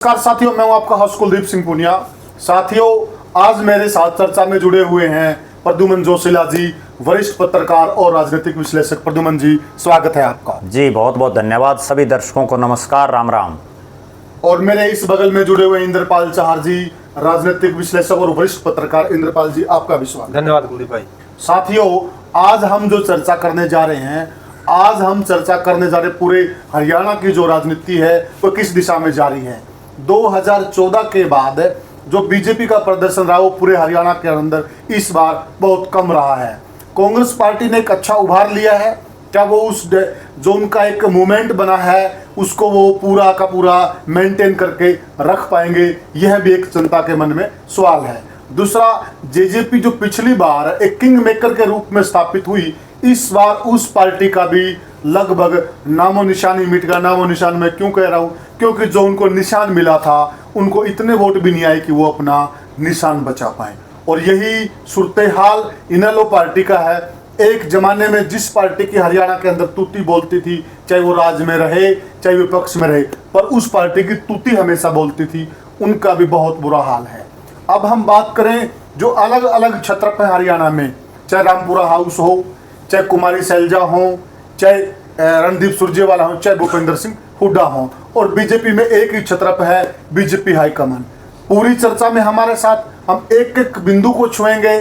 नमस्कार साथियों, मैं हूं आपका होस्ट कुलदीप सिंह पुनिया। साथियों, आज मेरे साथ चर्चा में जुड़े हुए हैं प्रद्युमन जोशीला जी, वरिष्ठ पत्रकार और राजनीतिक विश्लेषक। प्रद्युमन जी, स्वागत है आपका। जी बहुत बहुत धन्यवाद। सभी दर्शकों को नमस्कार, राम राम। और मेरे इस बगल में जुड़े हुए इंद्रपाल चाहर जी, राजनीतिक विश्लेषक और वरिष्ठ पत्रकार। इंद्रपाल जी, आपका भी स्वागत। धन्यवाद कुलदीप भाई। साथियों, आज हम जो चर्चा करने जा रहे हैं, पूरे हरियाणा की जो राजनीति है वो किस दिशा में जा रही है। 2014 के बाद जो बीजेपी का प्रदर्शन रहा वो पूरे हरियाणा के अंदर इस बार बहुत कम रहा है। कांग्रेस पार्टी ने एक अच्छा उभार लिया है। क्या वो उस जो उनका एक मूवमेंट बना है उसको वो पूरा का पूरा मेंटेन करके रख पाएंगे, यह भी एक जनता के मन में सवाल है। दूसरा, जेजेपी जो पिछली बार एक किंग मेकर के रूप में स्थापित हुई, इस बार उस पार्टी का भी लगभग नामो निशान ही मिट गया। नामो निशान मैं क्यों कह रहा हूँ, क्योंकि जो उनको निशान मिला था उनको इतने वोट भी नहीं आए कि वो अपना निशान बचा पाए। और यही सूरत हाल इनेलो पार्टी का है। एक जमाने में जिस पार्टी की हरियाणा के अंदर तूती बोलती थी, चाहे वो राज में रहे चाहे विपक्ष में रहे, पर उस पार्टी की तूती हमेशा बोलती थी, उनका भी बहुत बुरा हाल है। अब हम बात करें जो अलग अलग छत्र है हरियाणा में, चाहे रामपुरा हाउस हो, चाहे कुमारी सैलजा हो, चाहे रणदीप सुरजेवाला हो, चाहे भूपेंद्र सिंह हुड्डा हो, और बीजेपी में एक ही छत्र है, बीजेपी हाईकमान। पूरी चर्चा में हमारे साथ हम एक एक बिंदु को छुएंगे।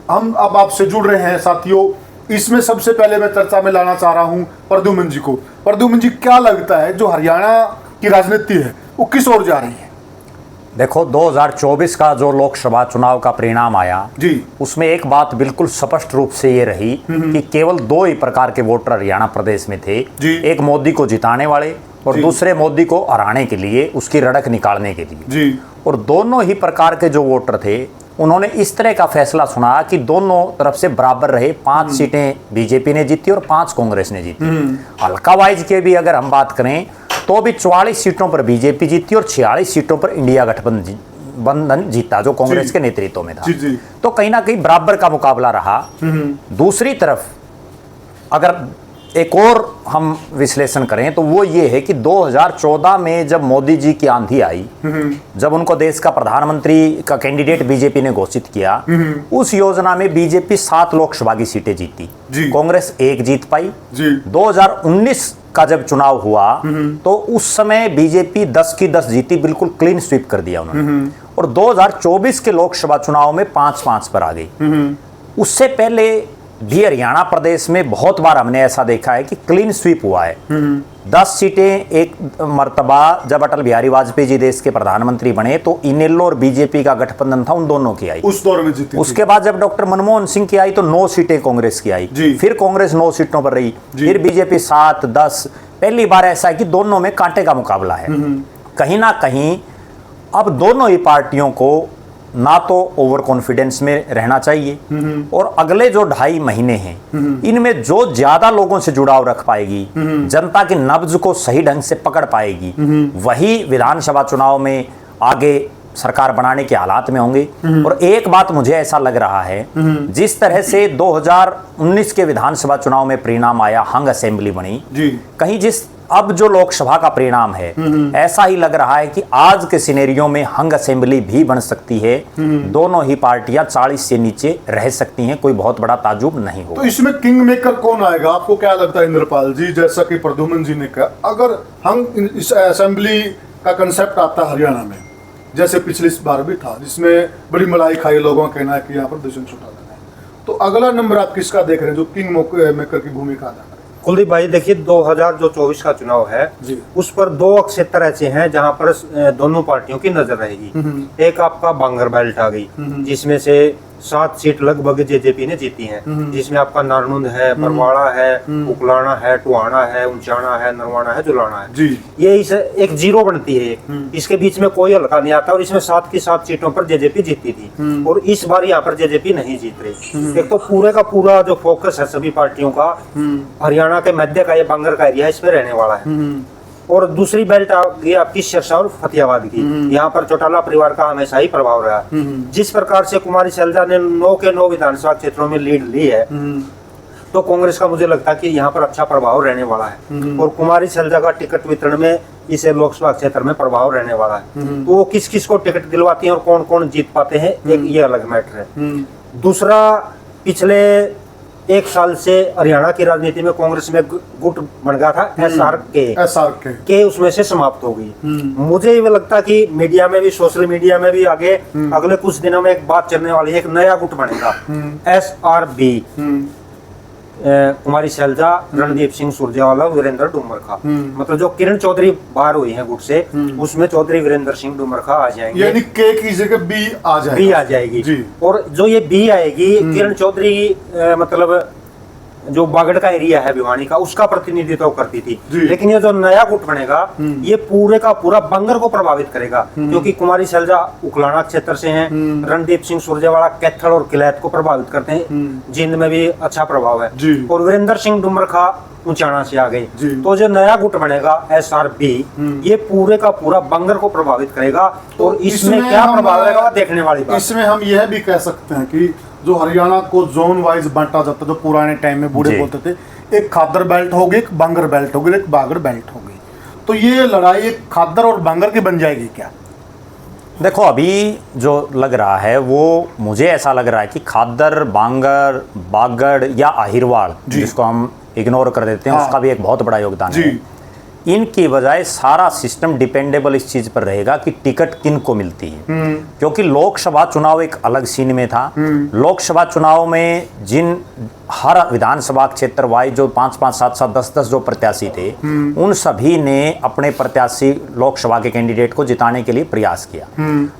हम अब आपसे जुड़ रहे हैं साथियों। इसमें सबसे पहले मैं चर्चा में लाना चाह रहा हूं प्रद्युमन जी को। प्रद्युमन जी, क्या लगता है जो हरियाणा की राजनीति है वो किस ओर जा रही है? देखो, 2024 का जो लोकसभा चुनाव का परिणाम आया जी, उसमें एक बात बिल्कुल स्पष्ट रूप से ये रही कि केवल दो ही प्रकार के वोटर हरियाणा प्रदेश में थे। एक मोदी को जिताने वाले और दूसरे मोदी को हराने के लिए, उसकी रड़क निकालने के लिए जी। और दोनों ही प्रकार के जो वोटर थे उन्होंने इस तरह का फैसला सुना कि दोनों तरफ से बराबर रहे। 5 सीटें बीजेपी ने जीती और 5 कांग्रेस ने जीती। हल्का वाइज के भी अगर हम बात करें तो भी 44 सीटों पर बीजेपी जीती और 46 सीटों पर इंडिया गठबंधन जीता, जो कांग्रेस के नेतृत्व में था। जी। तो कहीं ना कहीं बराबर का मुकाबला रहा। दूसरी तरफ अगर एक और हम विश्लेषण करें तो वो ये है कि 2014 में जब मोदी जी की आंधी आई, जब उनको देश का प्रधानमंत्री का कैंडिडेट बीजेपी ने घोषित किया, उस योजना में बीजेपी 7 लोकसभा की सीटें जीती, कांग्रेस 1 जीत पाई। 2019 का जब चुनाव हुआ तो उस समय बीजेपी 10 की 10 जीती, बिल्कुल क्लीन स्वीप कर दिया उन्होंने। और 2024 के लोकसभा चुनाव में 5-5 पर आ गई। उससे पहले भी हरियाणा प्रदेश में बहुत बार हमने ऐसा देखा है कि क्लीन स्वीप हुआ है। 10 सीटें एक मर्तबा जब अटल बिहारी वाजपेयी जी देश के प्रधानमंत्री बने तो इनेलो और बीजेपी का गठबंधन था, उन दोनों की आई, उस दौर में जीती। उसके बाद जब डॉक्टर मनमोहन सिंह की आई तो 9 सीटें कांग्रेस की आई, फिर कांग्रेस 9 सीटों पर रही, फिर बीजेपी 7, 10। पहली बार ऐसा है कि दोनों में कांटे का मुकाबला है। कहीं ना कहीं अब दोनों ही पार्टियों को ना तो ओवर कॉन्फिडेंस में रहना चाहिए और अगले जो 2.5 महीने हैं इनमें जो ज्यादा लोगों से जुड़ाव रख पाएगी, जनता की नब्ज को सही ढंग से पकड़ पाएगी, वही विधानसभा चुनाव में आगे सरकार बनाने के हालात में होंगे। और एक बात मुझे ऐसा लग रहा है, जिस तरह से 2019 के विधानसभा चुनाव में परिणाम आया, हंग असेंबली बनी, कहीं जिस अब जो लोकसभा का परिणाम है ऐसा ही लग रहा है कि आज के सिनेरियो में हंग असेंबली भी बन सकती है। दोनों ही पार्टियां 40 से नीचे रह सकती हैं, कोई बहुत बड़ा ताजुब नहीं होगा। तो इसमें किंग मेकर कौन आएगा, आपको क्या लगता है इंद्रपाल जी? जैसा कि प्रद्युमन जी ने कहा, अगर हंग असेंबली का कंसेप्ट आता है हरियाणा में, जैसे पिछली बार भी था जिसमें बड़ी मलाई खाई लोगों का कहना है कि यहाँ पर प्रदर्शन छुटा देना है, तो अगला नंबर आप किसका देख रहे हैं जो किंग मेकर की भूमिका अदा करे? कुलदीप भाई, देखिए 2024 का चुनाव है उस पर 2 क्षेत्र ऐसे हैं जहां पर दोनों पार्टियों की नजर रहेगी। एक आपका बांगर बेल्ट आ गई जिसमें से 7 सीट लगभग जेजेपी ने जीती हैं, जिसमें आपका नारनुंद है, बरवाड़ा है, उकलाना है, टुहाना है, ऊंचाना है, नरवाना है, जुलाना है। ये इस एक जीरो बनती है, इसके बीच में कोई हल्का नहीं आता और इसमें 7 की 7 सीटों पर जेजेपी जीती थी और इस बार यहाँ पर जेजेपी नहीं जीत रही। एक तो पूरे का पूरा जो फोकस है सभी पार्टियों का हरियाणा के मध्य का, ये बांगर का एरिया, इस पे रहने वाला है। और दूसरी बेल्ट आ गई आपकी सिरसा और फतेहाबाद की, यहाँ पर चौटाला परिवार का हमेशा ही प्रभाव रहा। जिस प्रकार से कुमारी सैलजा ने 9 के 9 विधानसभा क्षेत्रों में लीड ली है, तो कांग्रेस का मुझे लगता है कि यहाँ पर अच्छा प्रभाव रहने वाला है। और कुमारी शैलजा का टिकट वितरण में इसे लोकसभा क्षेत्र में प्रभाव रहने वाला है। तो वो किस किस को टिकट दिलवाती हैं और कौन कौन जीत पाते हैं, एक ये अलग मैटर है। दूसरा, पिछले एक साल से हरियाणा की राजनीति में कांग्रेस में गुट बन गया था SRK के उसमें से समाप्त हो गई। मुझे ये लगता है कि मीडिया में भी, सोशल मीडिया में भी आगे अगले कुछ दिनों में एक बात चलने वाली है, एक नया गुट बनेगा SRB, कुमारी शैलजा, रणदीप सिंह सुरजेवाला, वीरेंद्र डुमरखा। मतलब जो किरण चौधरी बाहर हुई है गुट से, उसमें चौधरी वीरेंद्र सिंह डुमरखा आ जाएंगे, यानी के की जगह बी आ जाएगी। बी आ जाएगी। और जो ये बी आएगी, किरण चौधरी मतलब जो बागड़ का एरिया है भिवानी का, उसका प्रतिनिधित्व करती थी। लेकिन ये जो नया गुट बनेगा, ये पूरे का पूरा बंगर को प्रभावित करेगा, क्योंकि कुमारी शैलजा उकलाना क्षेत्र से हैं, रणदीप सिंह सुरजेवाला कैथल और किलैत को प्रभावित करते हैं, जींद में भी अच्छा प्रभाव है, और वीरेंद्र सिंह डुमरखा ऊंचाना से आ गए। तो जो नया गुट बनेगा SRB, ये पूरे का पूरा बंगर को प्रभावित करेगा। और इसमें क्या प्रभाव रहेगा देखने वाली बात। इसमें हम यह भी कह सकते हैं कि जो हरियाणा को जोन वाइज बांटा जाता, जो पुराने टाइम में बूढ़े बोलते थे, एक खादर बेल्ट होगी, एक बांगर बेल्ट होगी, एक बागड़ बेल्ट होगी। तो ये लड़ाई एक खादर और बांगर की बन जाएगी क्या? देखो, अभी जो लग रहा है वो मुझे ऐसा लग रहा है कि खादर, बांगर, बागड़ या आहिरवाड़, जिसको हम इग्नोर कर देते हैं, उसका भी एक बहुत बड़ा योगदान है। इनकी बजाय सारा सिस्टम डिपेंडेबल इस चीज पर रहेगा कि टिकट किन को मिलती है। क्योंकि लोकसभा चुनाव एक अलग सीन में था। लोकसभा चुनाव में जिन हर विधानसभा क्षेत्र वाइज जो 5-5, 7-7, 10-10 जो प्रत्याशी थे, उन सभी ने अपने प्रत्याशी लोकसभा के कैंडिडेट को जिताने के लिए प्रयास किया।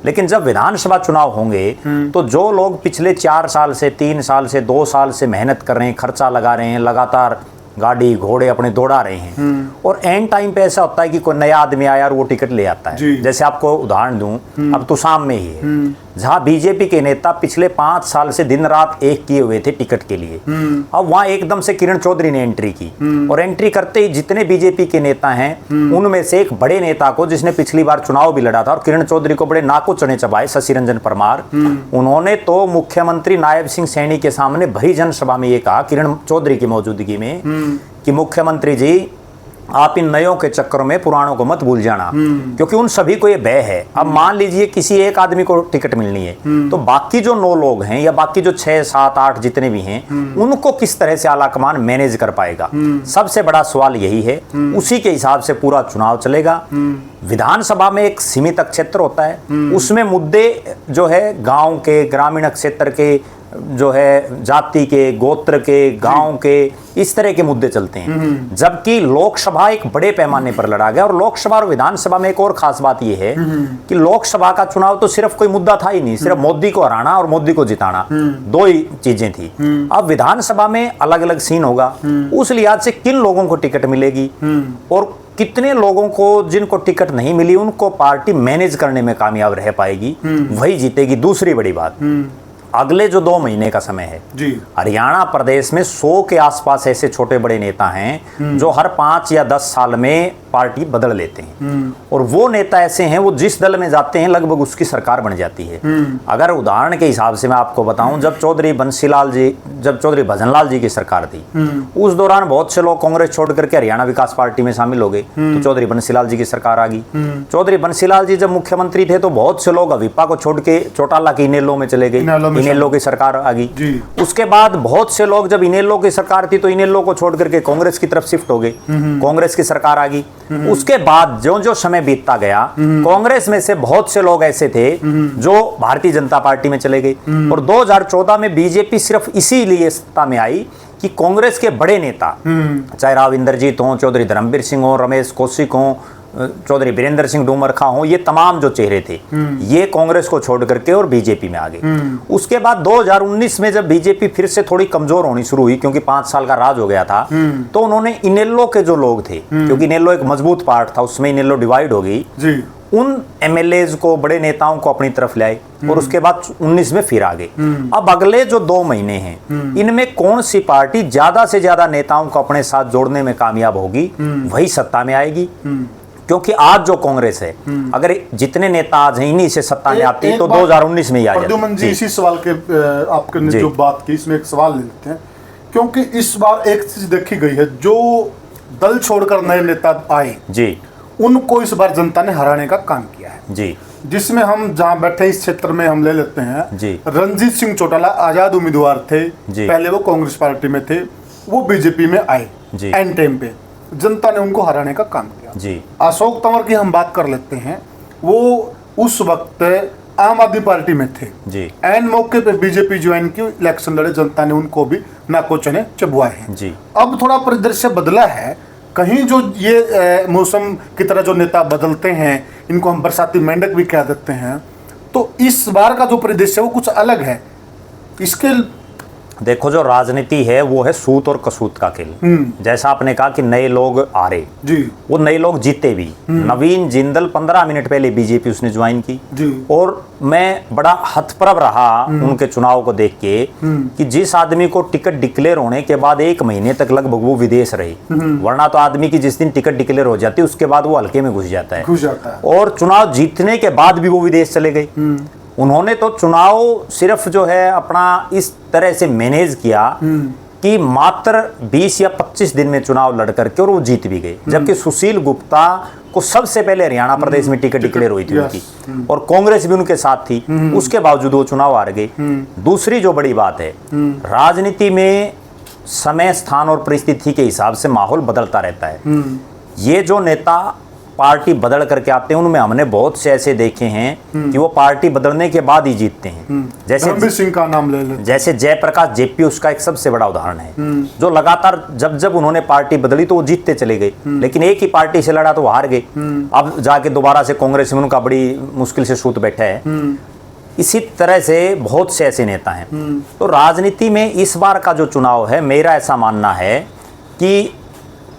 लेकिन जब विधानसभा चुनाव होंगे तो जो लोग पिछले 4 साल से, 3 साल से, 2 साल से मेहनत कर रहे हैं, खर्चा लगा रहे हैं, लगातार गाड़ी घोड़े अपने दौड़ा रहे हैं, और एंड टाइम पे ऐसा होता है कि कोई नया आदमी आया और वो टिकट ले आता है। जैसे आपको उदाहरण दूं, अब तुसाम में ही है, जहां बीजेपी के नेता पिछले 5 साल से दिन रात एक किए हुए थे टिकट के लिए। अब वहां एकदम से किरण चौधरी ने एंट्री की, और एंट्री करते ही जितने बीजेपी के नेता हैं, उनमें से एक बड़े नेता को, जिसने पिछली बार चुनाव भी लड़ा था और किरण चौधरी को बड़े नाको चने चबाए, शशि रंजन परमार, उन्होंने तो मुख्यमंत्री नायब सिंह सैनी के सामने भरी जनसभा में ये कहा, किरण चौधरी की मौजूदगी में, कि मुख्यमंत्री जी, आप इन नयों के चक्करों में पुराणों को मत भूल जाना, क्योंकि उन सभी को ये भय है। अब मान लीजिए किसी एक आदमी को टिकट मिलनी है, तो बाकी जो 9 लोग हैं या बाकी जो 6, 7, 8 जितने भी हैं, उनको किस तरह से आलाकमान मैनेज कर पाएगा? सबसे बड़ा सवाल यही है। उसी के हिसाब से पूरा चुनाव चलेगा। विधानसभा में एक सीमित क्षेत्र होता है, उसमें मुद्दे जो है गांव के, ग्रामीण क्षेत्र के, जो है जाति के, गोत्र के, गांव के, इस तरह के मुद्दे चलते हैं। जबकि लोकसभा एक बड़े पैमाने पर लड़ा गया। और लोकसभा और विधानसभा में एक और खास बात यह है कि लोकसभा का चुनाव तो सिर्फ कोई मुद्दा था ही नहीं, सिर्फ मोदी को हराना और मोदी को जिताना, 2 ही चीजें थी। अब विधानसभा में अलग अलग सीन होगा। उस लिहाज से किन लोगों को टिकट मिलेगी और कितने लोगों को जिनको टिकट नहीं मिली उनको पार्टी मैनेज करने में कामयाब रह पाएगी, वही जीतेगी। दूसरी बड़ी बात, अगले जो 2 महीने का समय है, हरियाणा प्रदेश में 100 के आसपास ऐसे छोटे बड़े नेता हैं जो हर 5 या 10 साल में पार्टी बदल लेते हैं। और वो नेता ऐसे हैं, वो जिस दल में जाते हैं लगभग उसकी सरकार बन जाती है। अगर उदाहरण के हिसाब से मैं आपको बताऊं, जब चौधरी भजनलाल जी की सरकार थी, उस दौरान बहुत से लोग कांग्रेस छोड़ करके हरियाणा विकास पार्टी में शामिल हो गए, तो चौधरी बंसीलाल जी की सरकार आ गई। चौधरी बंसीलाल जी जब मुख्यमंत्री थे तो बहुत से लोग अविपा को छोड़ के चौटाला की इनेलो में चले गए, इनेलो की सरकार आ गई। उसके बाद बहुत से लोग, जब इनेलो की सरकार थी तो इनेलो को छोड़ करके कांग्रेस की तरफ शिफ्ट हो गए, कांग्रेस की सरकार आ गई। उसके बाद जो जो समय बीतता गया, कांग्रेस में से बहुत से लोग ऐसे थे जो भारतीय जनता पार्टी में चले गए। और 2014 में बीजेपी सिर्फ इसीलिए सत्ता में आई कि कांग्रेस के बड़े नेता, चाहे राव इंद्रजीत हों, चौधरी धर्मवीर सिंह हों, रमेश कौशिक हों, चौधरी वीरेंद्र सिंह डूमरखा हों, ये तमाम जो चेहरे थे, ये कांग्रेस को छोड़ करके और बीजेपी में आ गए। उसके बाद 2019 में जब बीजेपी फिर से थोड़ी कमजोर होनी शुरू हुई, क्योंकि 5 साल का राज हो गया था, तो उन्होंने इनेलो के जो लोग थे, क्योंकि इनेलो एक मजबूत पार्ट था, उसमें इनेलो डिवाइड हो गई, उन एमएलएज को, बड़े नेताओं को अपनी तरफ ले आए और उसके बाद 19 में फिर आ गए। अब अगले जो 2 महीने हैं, इनमें कौन सी पार्टी ज्यादा से ज्यादा नेताओं को अपने साथ जोड़ने में कामयाब होगी, वही सत्ता में आएगी। क्योंकि आज जो कांग्रेस है, अगर जितने नेता आज हैं इन्हीं से सत्ता में आती है तो 2019 में ही आ जाती है। प्रद्युमन जी, इसी सवाल के आपने जो बात की, इसमें एक सवाल ले लेते हैं क्योंकि इस बार एक चीज देखी गई है, जो दल छोड़कर नए नेता आए जी, उनको इस बार जनता ने हराने का काम किया है जी, जिसमें हम जहां बैठे इस क्षेत्र में हम ले लेते हैं जी। रणजीत सिंह चौटाला आजाद उम्मीदवार थे, जी। पहले वो कांग्रेस पार्टी में थे, वो बीजेपी में आए जी। एंड टाइम पे जनता ने उनको हराने का काम किया। जी, अशोक तंवर की हम बात कर लेते हैं, वो उस वक्त आम आदमी पार्टी में थे जी, एन मौके पे बीजेपी ज्वाइन की, इलेक्शन लड़े, जनता ने उनको भी नाको चने चबुआए हैं। जी। अब थोड़ा परिदृश्य बदला है, कहीं जो ये मौसम की तरह जो नेता बदलते हैं, इनको हम बरसाती मेंढक भी कह देते हैं, तो इस बार का जो परिदृश्य है वो कुछ अलग है। इसके देखो जो राजनीति है वो है सूत और कसूत का खेल। जैसा आपने कहा कि नए लोग आ रहे, जी, वो नए लोग जीते भी। नवीन जिंदल 15 मिनट पहले बीजेपी उसने ज्वाइन की जी। और मैं बड़ा हतप्रभ रहा उनके चुनाव को देख के कि जिस आदमी को टिकट डिक्लेयर होने के बाद 1 महीने तक लगभग वो विदेश रहे, वरना तो आदमी की जिस दिन टिकट डिक्लेयर हो जाती है उसके बाद वो हल्के में घुस जाता है, और चुनाव जीतने के बाद भी वो विदेश चले गए। उन्होंने तो चुनाव सिर्फ जो है अपना इस तरह से मैनेज किया कि मात्र 20 या 25 दिन में चुनाव लड़ करके और वो जीत भी गए, जबकि सुशील गुप्ता को सबसे पहले हरियाणा प्रदेश में टिकट डिक्लेयर हुई थी उनकी, और कांग्रेस भी उनके साथ थी, उसके बावजूद वो चुनाव हार गए। दूसरी जो बड़ी बात है, राजनीति में समय, स्थान और परिस्थिति के हिसाब से माहौल बदलता रहता है। ये जो नेता पार्टी बदल करके आते हैं, उनमें हमने बहुत से ऐसे देखे हैं कि वो पार्टी बदलने के बाद ही जीतते हैं। धर्मवीर सिंह का नाम ले लेते, जैसे जयप्रकाश जेपी उसका एक सबसे बड़ा उदाहरण है, जो लगातार जब जब उन्होंने पार्टी बदली तो वो जीतते चले गए, लेकिन एक ही पार्टी से लड़ा तो वो हार गए। अब जाके दोबारा से कांग्रेस में उनका बड़ी मुश्किल से सूत बैठा है। इसी तरह से बहुत से ऐसे नेता हैं। तो राजनीति में इस बार का जो चुनाव है, मेरा ऐसा मानना है कि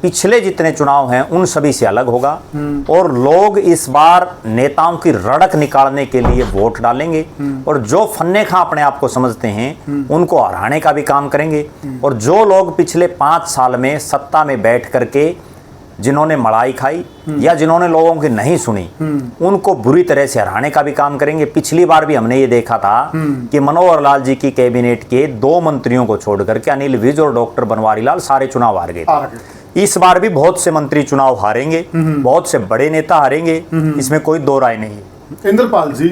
पिछले जितने चुनाव हैं उन सभी से अलग होगा, और लोग इस बार नेताओं की रड़क निकालने के लिए वोट डालेंगे, और जो फन्ने खां अपने आप को समझते हैं उनको हराने का भी काम करेंगे, और जो लोग पिछले 5 साल में सत्ता में बैठ करके जिन्होंने मलाई खाई या जिन्होंने लोगों की नहीं सुनी, उनको बुरी तरह से हराने का भी काम करेंगे। पिछली बार भी हमने ये देखा था कि मनोहर लाल जी की कैबिनेट के 2 मंत्रियों को छोड़ करके अनिल विज और डॉक्टर बनवारी लाल सारे चुनाव हार गए थे। इस बार भी बहुत से मंत्री चुनाव हारेंगे, बहुत से बड़े नेता हारेंगे, इसमें कोई दो राय नहीं है। इंद्रपाल जी,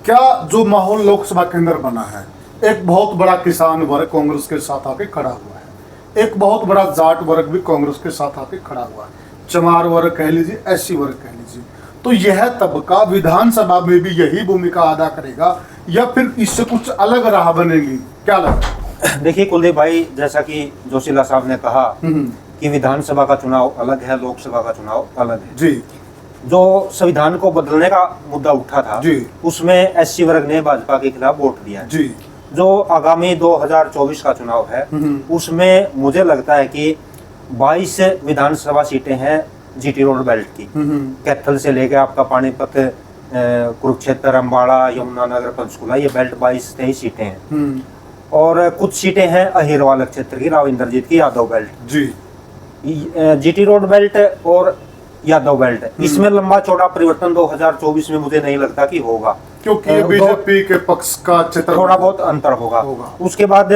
क्या जो माहौल लोकसभा के अंदर बना है, एक बहुत बड़ा किसान वर्ग कांग्रेस के साथ आके खड़ा हुआ है, एक बहुत बड़ा जाट वर्ग भी कांग्रेस के साथ आके खड़ा हुआ है, चमार वर्ग कह लीजिए, एससी वर्ग कह लीजिए, तो यह तबका विधानसभा में भी यही भूमिका अदा करेगा या फिर इससे कुछ अलग राह बनेगी, क्या लगता है? देखिए कुलदीप भाई, जैसा कि जोशीला साहब ने कहा कि विधानसभा का चुनाव अलग है, लोकसभा का चुनाव अलग है जी। जो संविधान को बदलने का मुद्दा उठा था जी, उसमें एससी वर्ग ने भाजपा के खिलाफ वोट दिया जी। जो आगामी 2024 का चुनाव है उसमें मुझे लगता है कि 22 विधानसभा सीटें हैं जीटी रोड बेल्ट की, कैथल से लेकर आपका पानीपत, कुरुक्षेत्र, अम्बाड़ा, यमुनानगर, पंचकुला, ये बेल्ट 22-23 सीटें हैं, और कुछ सीटें हैं अहिरवाल क्षेत्र की, राव इंद्रजीत की, यादव बेल्ट जी। जीटी रोड बेल्ट और यादव बेल्ट, इसमें लंबा चौड़ा परिवर्तन 2024 में मुझे नहीं लगता कि होगा, क्योंकि बीजेपी के पक्ष का चित्र थोड़ा बहुत अंतर होगा। उसके बाद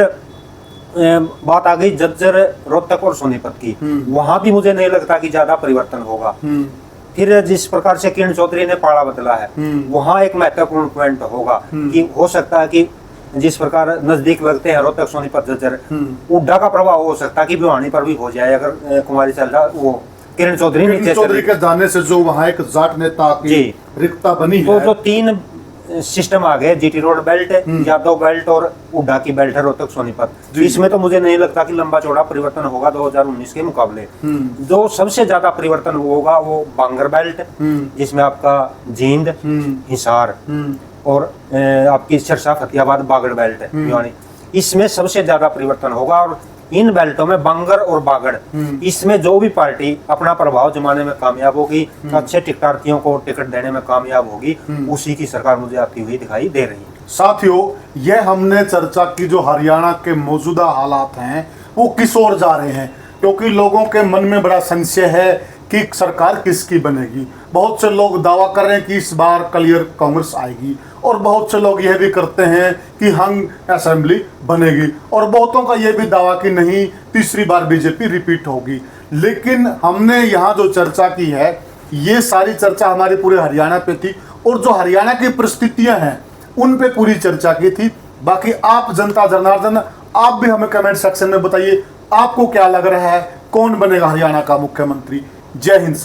बात आ गई जज्जर, रोहतक और सोनीपत की, वहां भी मुझे नहीं लगता कि ज्यादा परिवर्तन होगा। फिर जिस प्रकार से किरण चौधरी ने पाड़ा बदला है, वहां एक महत्वपूर्ण पॉइंट होगा कि हो सकता है कि जिस प्रकार नजदीक लगते हैं रोहतक, सोनीपत, जज्जर, उड्डा का प्रभाव हो सकता है कि भिवानी पर भी हो जाए अगर कुमारी चल रहा वो किरण चौधरी के जाने से जो वहाँ एक जाट नेता की रिक्ता बनी तो है। जो 3 सिस्टम आ गए, GT road belt, Yadav belt और उड्डा की बेल्ट है, रोहतक, सोनीपत, इसमें तो मुझे नहीं लगता कि लंबा चौड़ा परिवर्तन होगा 2019 के मुकाबले। जो सबसे ज्यादा परिवर्तन होगा वो बांगर बेल्ट, जिसमें आपका जींद, हिसार और आपकी सिरसा, फतेहाबाद, बागड़ बेल्ट है भिवानी, इसमें सबसे ज्यादा परिवर्तन होगा। और इन बेल्टों में बांगर और बागड़, इसमें जो भी पार्टी अपना प्रभाव जमाने में कामयाब होगी, अच्छे टिकटार्थियों को टिकट देने में कामयाब होगी, उसी की सरकार मुझे आती हुई दिखाई दे रही है। साथियों, यह हमने चर्चा की जो हरियाणा के मौजूदा हालात हैं वो किस ओर जा रहे हैं, क्योंकि लोगों के मन में बड़ा संशय है कि सरकार किसकी बनेगी। बहुत से लोग दावा कर रहे हैं कि इस बार क्लियर कांग्रेस आएगी, और बहुत से लोग यह भी करते हैं कि हंग असेंबली बनेगी, और बहुतों का यह भी दावा कि नहीं, तीसरी बार बीजेपी रिपीट होगी। लेकिन हमने यहाँ जो चर्चा की है, ये सारी चर्चा हमारे पूरे हरियाणा पे थी, और जो हरियाणा की परिस्थितियां हैं उन पे पूरी चर्चा की थी। बाकी आप जनता जनार्दन, आप भी हमें कमेंट सेक्शन में बताइए आपको क्या लग रहा है, कौन बनेगा हरियाणा का मुख्यमंत्री। जय हिंद।